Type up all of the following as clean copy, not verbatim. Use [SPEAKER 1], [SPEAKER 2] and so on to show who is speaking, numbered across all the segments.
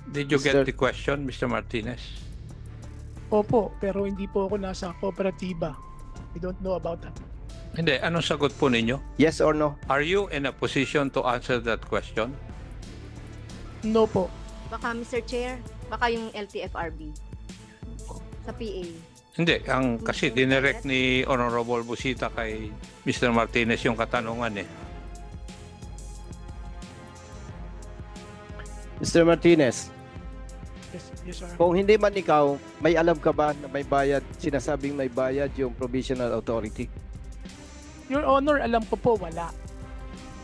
[SPEAKER 1] Did you get the question, Mr. Martinez?
[SPEAKER 2] Opo, pero hindi po ako nasa kooperatiba. I don't know about that.
[SPEAKER 1] Hindi. Anong sagot po ninyo?
[SPEAKER 3] Yes or no?
[SPEAKER 1] Are you in a position to answer that question?
[SPEAKER 2] No po.
[SPEAKER 4] Baka Mr. Chair, baka yung LTFRB sa PA.
[SPEAKER 1] Hindi. Kasi dinirect ni Honorable Busita kay Mr. Martinez yung katanungan eh.
[SPEAKER 3] Mr. Martinez,
[SPEAKER 2] Yes, sir.
[SPEAKER 3] kung hindi man ikaw, may alam ka ba na may bayad, sinasabing may bayad yung provisional authority?
[SPEAKER 2] Your Honor, alam ko po, wala.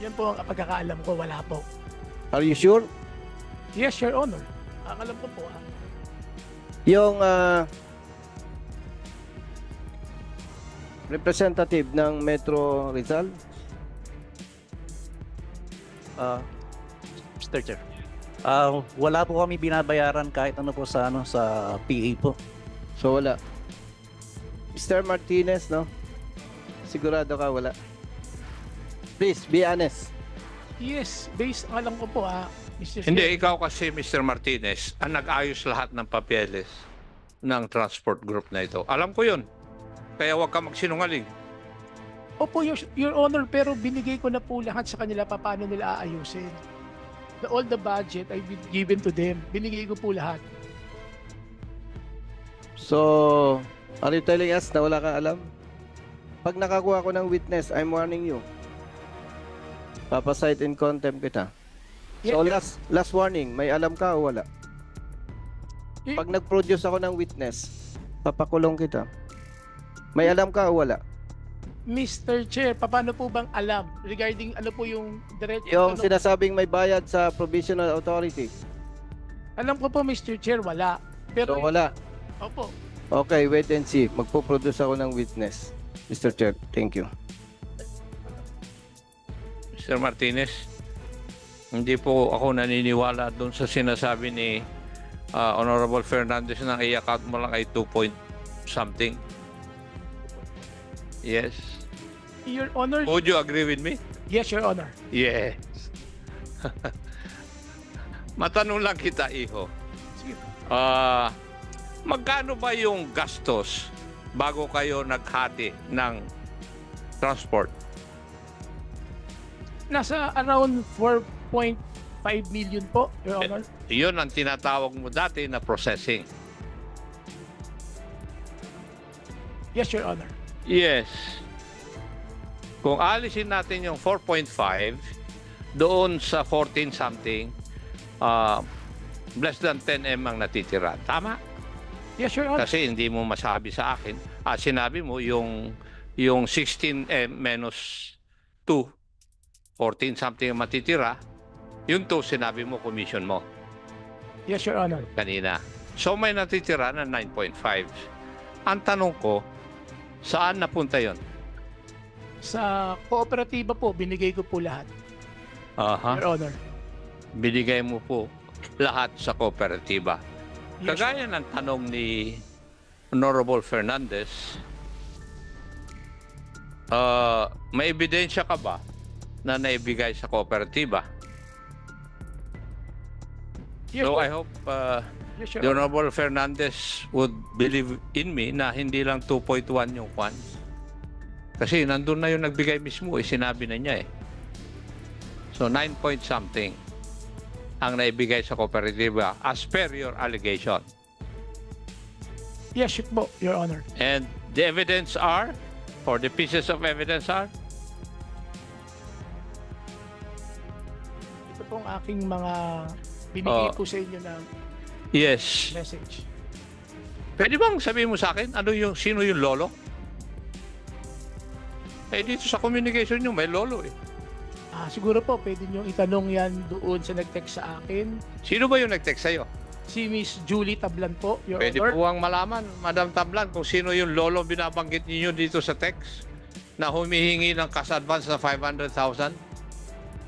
[SPEAKER 2] Yan po ang pagkakaalam ko, wala po.
[SPEAKER 3] Are you sure?
[SPEAKER 2] Yes, Your Honor. Ang alam ko po,
[SPEAKER 3] Yung representative ng Metro Rizal?
[SPEAKER 5] Mr. Chair. Wala po kami binabayaran kahit ano po sa PA po.
[SPEAKER 3] So wala. Mr. Martinez, no? Sigurado ka wala? Please, be honest.
[SPEAKER 2] yes, based ang alam ko po, Mr.
[SPEAKER 1] Hindi.
[SPEAKER 2] Chair.
[SPEAKER 1] Ikaw kasi, Mr. Martinez, ang nag-ayos lahat ng papeles ng transport group na ito. Alam ko yun. Kaya huwag ka magsinungaling.
[SPEAKER 2] Opo, Your Honor, pero binigay ko na po lahat sa kanila paano nila aayusin. All the budget I've been given to them. Binigay ko po lahat.
[SPEAKER 3] So, are you telling us na wala kang alam? Pag nakakuha ko ng witness, I'm warning you. Papasight in contempt kita. So, last warning, may alam ka o wala? Pag nag-produce ako ng witness, papakulong kita. May alam ka o wala?
[SPEAKER 2] Mr. Chair, paano po bang alam regarding ano po yung direct
[SPEAKER 3] Yung sinasabing may bayad sa provisional authority.
[SPEAKER 2] Alam ko po, Mr. Chair, wala. Pero
[SPEAKER 3] So, wala.
[SPEAKER 2] Opo.
[SPEAKER 3] Okay, wait and see. Magpo-produce ako ng witness. Mr. Chair, thank you.
[SPEAKER 1] Mr. Martinez, hindi po ako naniniwala doon sa sinasabi ni Honorable Fernandez na i-account mo lang ay 2 point something. Yes.
[SPEAKER 2] Your Honor.
[SPEAKER 1] Would you agree with me?
[SPEAKER 2] Yes, Your Honor.
[SPEAKER 1] Yes. Matanong lang kita, Iho.
[SPEAKER 2] Sige.
[SPEAKER 1] Magkano ba yung gastos bago kayo naghati ng transport?
[SPEAKER 2] Nasa around 4.5 million po, Your Honor.
[SPEAKER 1] Iyon ang tinatawag mo dati na processing.
[SPEAKER 2] Yes, Your Honor.
[SPEAKER 1] Yes. Kung alisin natin yung 4.5 doon sa 14 something, less than 10M ang natitira. Tama?
[SPEAKER 2] Yes, Your Honor.
[SPEAKER 1] Kasi hindi mo masabi sa akin. Sinabi mo yung 16M minus 2, 14 something ang matitira. Yung 2, sinabi mo, commission mo
[SPEAKER 2] Yes, Your Honor.
[SPEAKER 1] kanina. So may natitira na 9.5. Ang tanong ko, saan napunta yon?
[SPEAKER 2] Sa kooperatiba po, binigay ko po lahat,
[SPEAKER 1] Aha.
[SPEAKER 2] Your Honor.
[SPEAKER 1] Binigay mo po lahat sa kooperatiba.
[SPEAKER 2] Yes,
[SPEAKER 1] Kagaya ng tanong ni Honorable Fernandez, may ebidensya ka ba na naibigay sa kooperatiba?
[SPEAKER 2] Yes,
[SPEAKER 1] So
[SPEAKER 2] po.
[SPEAKER 1] I hope
[SPEAKER 2] Yes,
[SPEAKER 1] the
[SPEAKER 2] Your Honor.
[SPEAKER 1] Honorable Fernandez would believe in me na hindi lang 2.1 yung kwan. Kasi nandun na yung nagbigay mismo, sinabi na niya eh. So 9 point something ang naibigay sa kooperatiba as per your allegation.
[SPEAKER 2] Yes, po, Your Honor.
[SPEAKER 1] And the evidence are, or the pieces of evidence are,
[SPEAKER 2] Ito pong aking mga binigay po sa inyo na
[SPEAKER 1] yes.
[SPEAKER 2] message.
[SPEAKER 1] Pwede bang sabihin mo sa akin, sino yung lolo? Dito sa communication nyo, may lolo eh.
[SPEAKER 2] Siguro po, pwede nyo itanong yan doon sa nag-text sa akin.
[SPEAKER 1] Sino ba yung nag-text sa'yo?
[SPEAKER 2] Si Miss Julie Tablan po, Your
[SPEAKER 1] Pwede
[SPEAKER 2] Honor.
[SPEAKER 1] po ang malaman, Madam Tablan, kung sino yung lolo binabanggit ninyo dito sa text na humihingi ng cash advance na 500,000?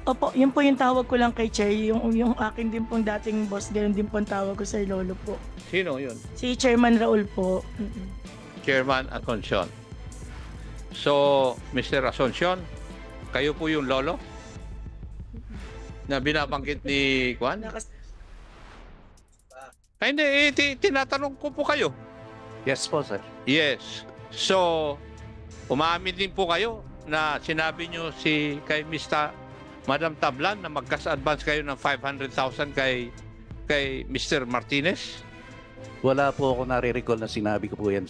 [SPEAKER 6] Opo, yun po yung tawag ko lang kay Chair. Yung akin din pong dating boss, ganoon din po ang tawag ko sa lolo po.
[SPEAKER 1] Sino yun?
[SPEAKER 6] Si Chairman Raul po.
[SPEAKER 1] Chairman Asuncion. So, Mr. Asuncion, kayo po yung lolo na binabanggit ni Juan? Ay, hindi, tinatanong ko po kayo.
[SPEAKER 5] Yes po, sir.
[SPEAKER 1] Yes. So, umamin din po kayo na sinabi nyo kay Madam Tablan na magkas-advance kayo ng 500,000 kay Mr. Martinez?
[SPEAKER 5] Wala po ako nare-recall na sinabi ko po yan.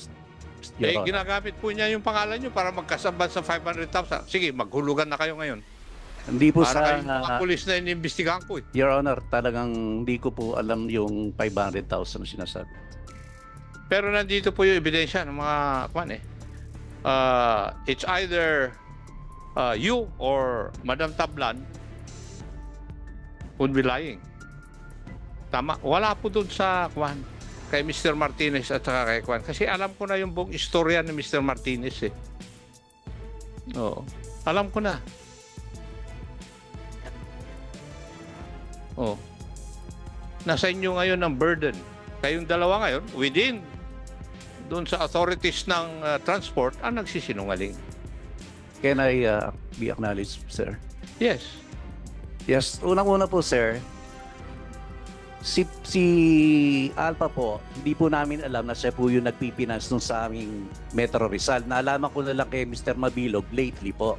[SPEAKER 5] Your Honor.
[SPEAKER 1] Ginagamit po niya yung pangalan nyo para magkas-advance ng 500,000. Sige, maghulugan na kayo ngayon.
[SPEAKER 5] Hindi po
[SPEAKER 1] Para
[SPEAKER 5] sa...
[SPEAKER 1] kayong mga pulis na inimbestigahan ko eh.
[SPEAKER 5] Your Honor, talagang hindi ko po alam yung 500,000 na sinasabi.
[SPEAKER 1] Pero nandito po yung ebidensya ng mga it's either you or Madam Tablan would be lying. Tama. Wala po doon sa kay Mr. Martinez at saka kay kasi alam ko na yung buong istorya ni Mr. Martinez eh. Oo. Alam ko na. Oh. Nasa inyo ngayon ang burden. Kayong dalawa ngayon, within doon sa authorities ng transport, ang nagsisinungaling.
[SPEAKER 5] Can I be acknowledged, sir?
[SPEAKER 1] Yes.
[SPEAKER 5] Yes. Unang-una po, sir, si Alpha po, hindi po namin alam na siya po yung nagpipinance nung sa aming Metro Rizal. Naalaman ko na lang kay Mr. Mabilog lately po.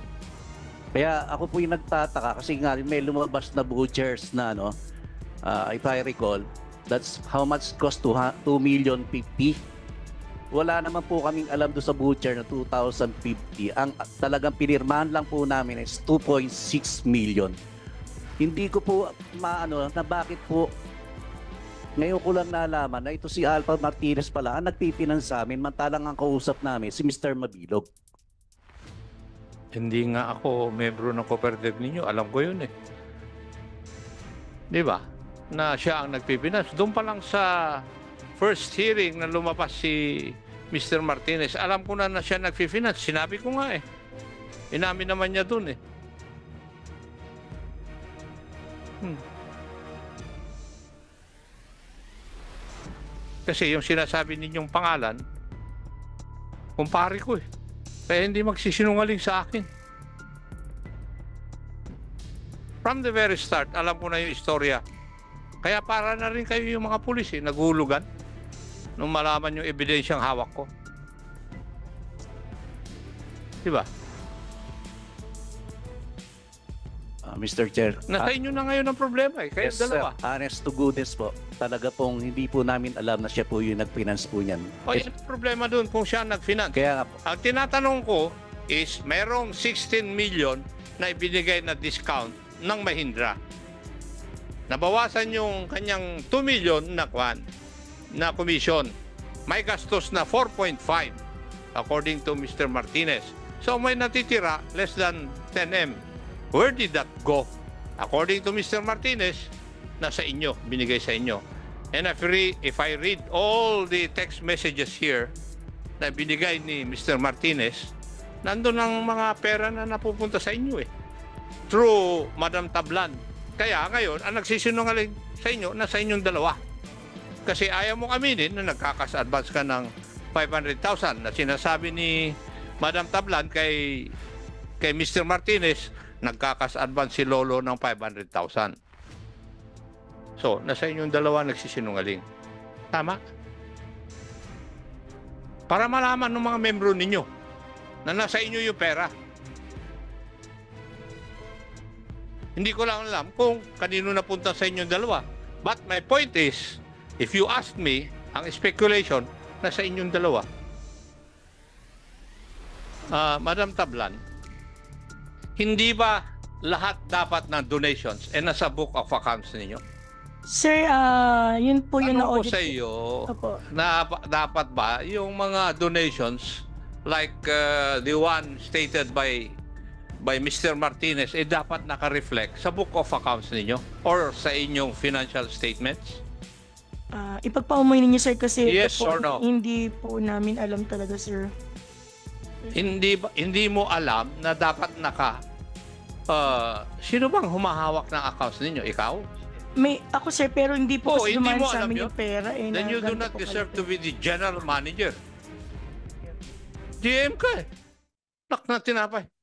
[SPEAKER 5] Kaya ako po yung nagtataka kasi nga may lumabas na vouchers na if I recall, that's how much cost to 2,050,000. Wala naman po kaming alam doon sa voucher na 2,050. Ang talagang pinirmahan lang po namin is 2.6 million. Hindi ko po na bakit po ngayon ko lang nalaman na ito si Alpha Martinez pala ang nagpipinance sa amin mantalang ang kausap namin si Mr. Mabilog.
[SPEAKER 1] Hindi nga ako membro ng cooperative ninyo. Alam ko yun eh. Di ba? Na siya ang nagpipinance. Doon pa lang sa first hearing na lumabas si Mr. Martinez, alam ko na siya nagpifinance. Sinabi ko nga eh. Inamin naman niya doon eh. Kasi yung sinasabi ninyong pangalan, kumpare ko eh. Kaya hindi magsisinungaling sa akin. From the very start, alam ko na yung istorya. Kaya para na rin kayo yung mga pulis eh, naghulugan nung malaman yung ebidensyang hawak ko. Diba?
[SPEAKER 5] Mr. Chair.
[SPEAKER 1] Nasa inyo na ngayon ang problema eh. Kayo
[SPEAKER 5] Yes,
[SPEAKER 1] dalawa.
[SPEAKER 5] sir. Honest to goodness po. Talaga pong hindi po namin alam na siya po yung nag-finance po niyan.
[SPEAKER 1] O yan ang problema dun kung siya nag-finance.
[SPEAKER 5] Kaya nga po.
[SPEAKER 1] Ang tinatanong ko is merong 16 million na ibinigay na discount ng Mahindra. Nabawasan yung kanyang 2 million na commission. May gastos na 4.5 according to Mr. Martinez. So may natitira less than 10M. Where did that go? According to Mr. Martinez, nasa inyo, binigay sa inyo. And if I read all the text messages here na binigay ni Mr. Martinez, nandun ang mga pera na napupunta sa inyo eh. Through Madam Tablan. Kaya ngayon, ang nagsisinungaling sa inyo, nasa inyong dalawa. Kasi ayaw mong aminin na nagkakas-advance ka ng 500,000 na sinasabi ni Madam Tablan kay Mr. Martinez, nagkakas-advance si Lolo ng 500,000. So, nasa inyong dalawa nagsisinungaling. Tama? Para malaman ng mga membro ninyo na nasa inyo yung pera. Hindi ko lang alam kung kanino napunta sa inyong dalawa. But my point is, if you ask me, ang speculation, nasa inyong dalawa. Madam Tablan, hindi ba lahat dapat ng donations nasa book of accounts ninyo?
[SPEAKER 6] Sir, yun po yung
[SPEAKER 1] Ano ko
[SPEAKER 6] na-audit.
[SPEAKER 1] sa iyo,
[SPEAKER 6] Opo.
[SPEAKER 1] na dapat ba yung mga donations like the one stated by Mr. Martinez dapat naka-reflect sa book of accounts ninyo or sa inyong financial statements?
[SPEAKER 6] Ipagpaumoy ninyo, sir, kasi
[SPEAKER 1] Yes
[SPEAKER 6] ito po,
[SPEAKER 1] or no?
[SPEAKER 6] hindi po namin alam talaga, sir.
[SPEAKER 1] Hindi mo alam na dapat sino bang humahawak ng accounts ninyo? Ikaw?
[SPEAKER 6] Ako, sir, pero hindi po kasi
[SPEAKER 1] Hindi
[SPEAKER 6] dumaan
[SPEAKER 1] mo
[SPEAKER 6] sa
[SPEAKER 1] alam
[SPEAKER 6] amin
[SPEAKER 1] yun?
[SPEAKER 6] yung pera.
[SPEAKER 1] Then you do not deserve to be the general manager. GM ka eh. Nak na tinapay.